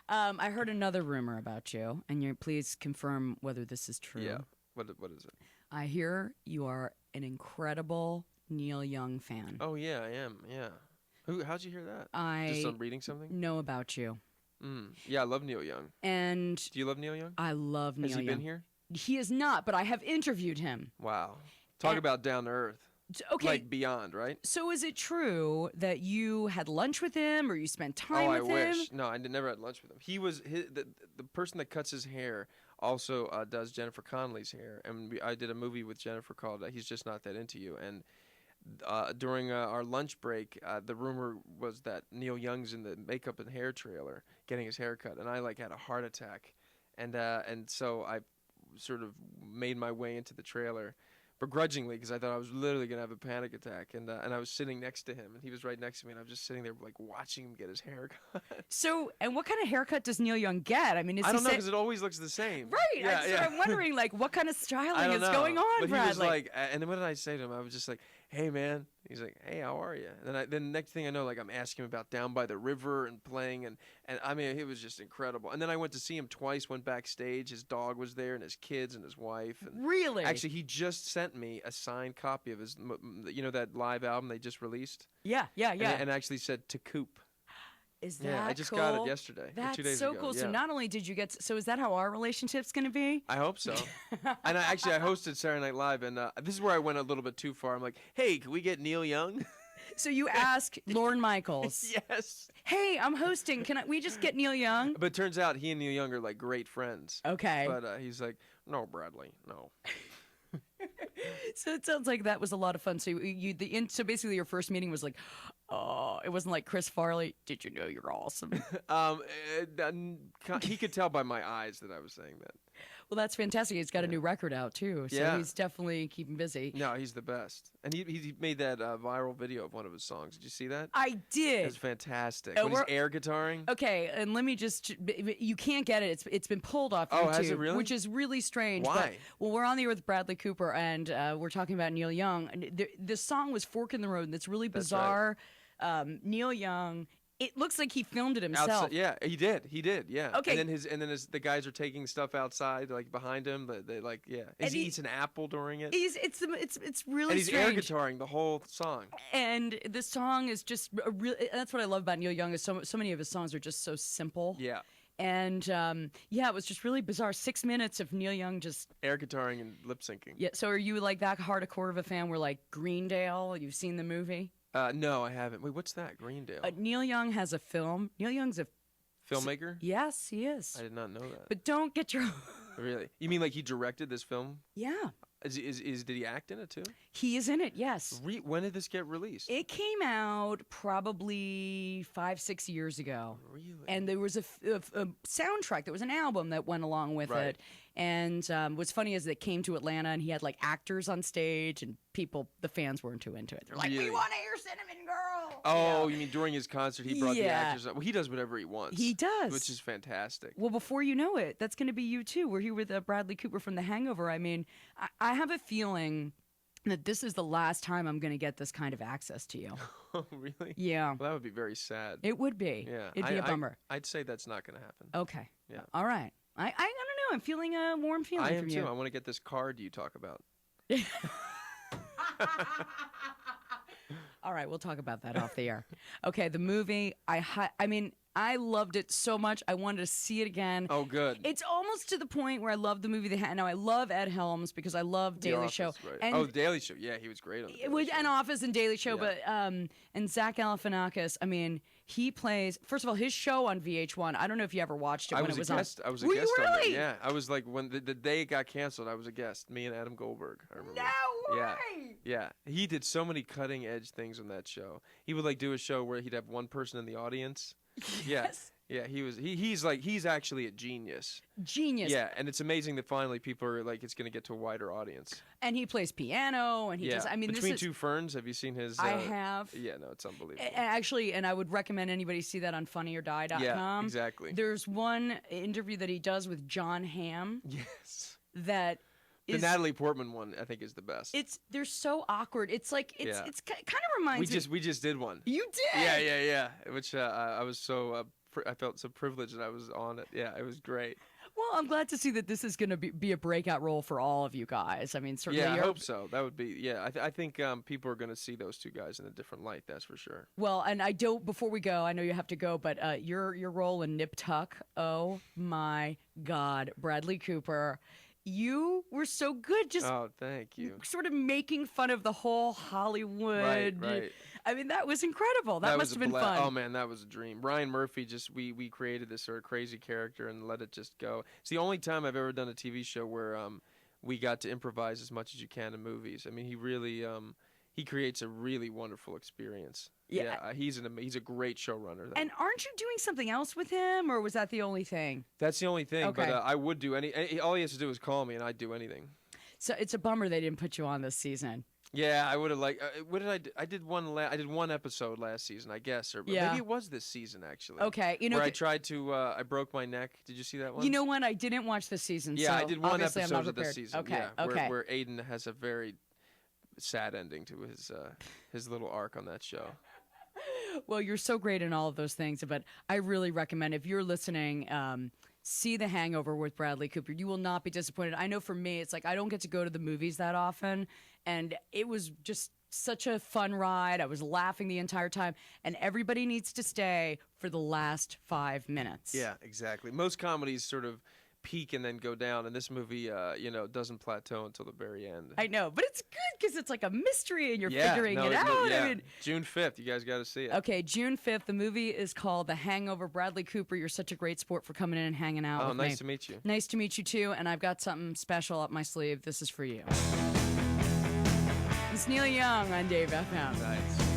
I heard another rumor about you, and please confirm whether this is true. Yeah. What is it? I hear you are an incredible Neil Young fan. Oh yeah, I am. Yeah. How'd you hear that? I Just on reading something? know about you. Yeah, I love Neil Young. And Do you love Neil Young? I love Neil Young. Has he been here? He is not, but I have interviewed him. Wow. Talk about down to earth. Okay. Like beyond, right? So is it true that you had lunch with him or you spent time with him? Oh, I wish. No, I never had lunch with him. He was the person that cuts his hair also does Jennifer Connelly's hair. And I did a movie with Jennifer called He's Just Not That Into You. And during our lunch break, the rumor was that Neil Young's in the makeup and hair trailer getting his hair cut. And I had a heart attack. And so I sort of made my way into the trailer begrudgingly because I thought I was literally going to have a panic attack. And I was sitting next to him, and he was right next to me, and I was just sitting there watching him get his hair cut. So, and what kind of haircut does Neil Young get? I mean, I don't know because it always looks the same. Right. Yeah, so I'm wondering, what kind of styling is know. going on, but Bradley? He was like, and then what did I say to him? I was just like, hey, man. He's like, hey, how are you? And then the next thing I know, I'm asking him about Down by the River and playing, and I mean, it was just incredible. And then I went to see him twice, went backstage. His dog was there, and his kids, and his wife. And really? Actually, he just sent me a signed copy of his, that live album they just released? Yeah. And actually said To Coop. Is that Yeah, I just cool? got it yesterday. That's 2 days so ago. cool. Yeah. So not only did you so is that how our relationship's going to be? I hope so. And I hosted Saturday Night Live, and this is where I went a little bit too far. I'm like, hey, can we get Neil Young? So you ask Lorne Michaels. Yes. Hey, I'm hosting. We just get Neil Young? But it turns out he and Neil Young are great friends. Okay. But he's like, no, Bradley, no. So it sounds like that was a lot of fun. So so basically your first meeting was like, oh, it wasn't like Chris Farley. Did you know you're awesome? He could tell by my eyes that I was saying that. Well, that's fantastic. He's got a new record out too, so he's definitely keeping busy. No, he's the best. And he made that viral video of one of his songs. Did you see that? I did. It was fantastic. When he's air guitaring. Okay, and let me you can't get it. It's been pulled off YouTube. Oh, has it really? Which is really strange. Why? Well, we're on the air with Bradley Cooper, and we're talking about Neil Young. And the song was Fork in the Road, and it's really bizarre. That's right. Neil Young. It looks like he filmed it himself. Outside, yeah, he did. Yeah. Okay. And then the guys are taking stuff outside, behind him. They he eats an apple during it. It's really and he's strange. air guitaring the whole song. And the song is just that's what I love about Neil Young is so many of his songs are just so simple. Yeah. And it was just really bizarre. 6 minutes of Neil Young just air guitaring and lip syncing. Yeah. So are you that hardcore of a fan? Where Greendale? You've seen the movie? No, I haven't. Wait, what's that? Greendale. Neil Young has a film. Neil Young's a filmmaker? Yes, he is. I did not know that. But don't get your Really? You mean he directed this film? Yeah. Did he act in it too? He is in it, yes. When did this get released? It came out probably 5-6 years ago. Really? And there was a soundtrack. There was an album that went along with it. And what's funny is it came to Atlanta, and he had actors on stage, and the fans weren't too into it. They're like, we want to hear Cinnamon Girl. Oh, you mean during his concert he brought the actors up? Well, he does whatever he wants. He does. Which is fantastic. Well, before you know it, that's going to be you too. We're here with Bradley Cooper from The Hangover. I mean, I have a feeling that this is the last time I'm going to get this kind of access to you. Oh, really? Yeah. Well, that would be very sad. It would be. Yeah. It'd be a bummer. I'd say that's not going to happen. Okay. Yeah. All right. I don't know. I'm feeling a warm feeling from you. I am too. I want to get this card you talk about. All right, we'll talk about that off the air. Okay, the movie, I loved it so much. I wanted to see it again. Oh, good. It's almost to the point where I love the movie. Now, I love Ed Helms because I love Daily Office, Show. Right. The Daily Show. Yeah, he was great on the Daily Show. And Office and Daily Show. But and Zach Galifianakis, he plays, first of all, his show on VH1. I don't know if you ever watched it when it was on. I was a Were guest you on really? it. Yeah, I was when the day it got canceled, I was a guest. Me and Adam Goldberg, I remember. No way! Yeah. He did so many cutting edge things on that show. He would do a show where he'd have one person in the audience. Yes. Yeah, he's actually a genius. Genius. Yeah, and it's amazing that finally people are it's going to get to a wider audience. And he plays piano, and he does. Between Two Ferns, have you seen his? I have. Yeah, no, it's unbelievable. Actually, and I would recommend anybody see that on FunnyOrDie.com. Yeah, exactly. There's one interview that he does with John Hamm. Yes. That. The Natalie Portman one, I think, is the best. They're so awkward. It's kind of reminds me. We just did one. You did. Yeah. Which I was so I felt so privileged that I was on it. Yeah, it was great. Well, I'm glad to see that this is going to be a breakout role for all of you guys. I mean, certainly. Yeah, I hope so. That would be. Yeah, I think people are going to see those two guys in a different light. That's for sure. Well, and I don't. Before we go, I know you have to go, but your role in Nip Tuck. Oh my God, Bradley Cooper. You were so good, just thank you. Sort of making fun of the whole Hollywood. Right. I mean, that was incredible. That must have been fun. Oh man, that was a dream. Ryan Murphy, we created this sort of crazy character and let it just go. It's the only time I've ever done a TV show where we got to improvise as much as you can in movies. I mean, he really he creates a really wonderful experience. Yeah, he's a great showrunner. And aren't you doing something else with him, or was that the only thing? That's the only thing. Okay. But I would do all he has to do is call me, and I'd do anything. So it's a bummer they didn't put you on this season. Yeah, I would have liked. What did I do? I did one episode last season, I guess, or maybe it was this season actually. Okay, where I tried to. I broke my neck. Did you see that one? You know what? I didn't watch this season. Yeah, so I did one episode of this season. Okay, yeah, okay. Where Aiden has a very sad ending to his little arc on that show. Well, you're so great in all of those things, but I really recommend if you're listening. See The Hangover with Bradley Cooper. You will not be disappointed. I know for me, it's like I don't get to go to the movies that often, and it was just such a fun ride. I was laughing the entire time, and everybody needs to stay for the last 5 minutes. Yeah, exactly. Most comedies sort of peak and then go down, and this movie, doesn't plateau until the very end. I know, but it's good because it's like a mystery and you're figuring it out. Yeah. I mean, June 5th, you guys got to see it. Okay, June 5th. The movie is called The Hangover. Bradley Cooper, you're such a great sport for coming in and hanging out with me. Oh, nice to meet you. Nice to meet you too, and I've got something special up my sleeve. This is for you. It's Neil Young on Dave FM. Nice.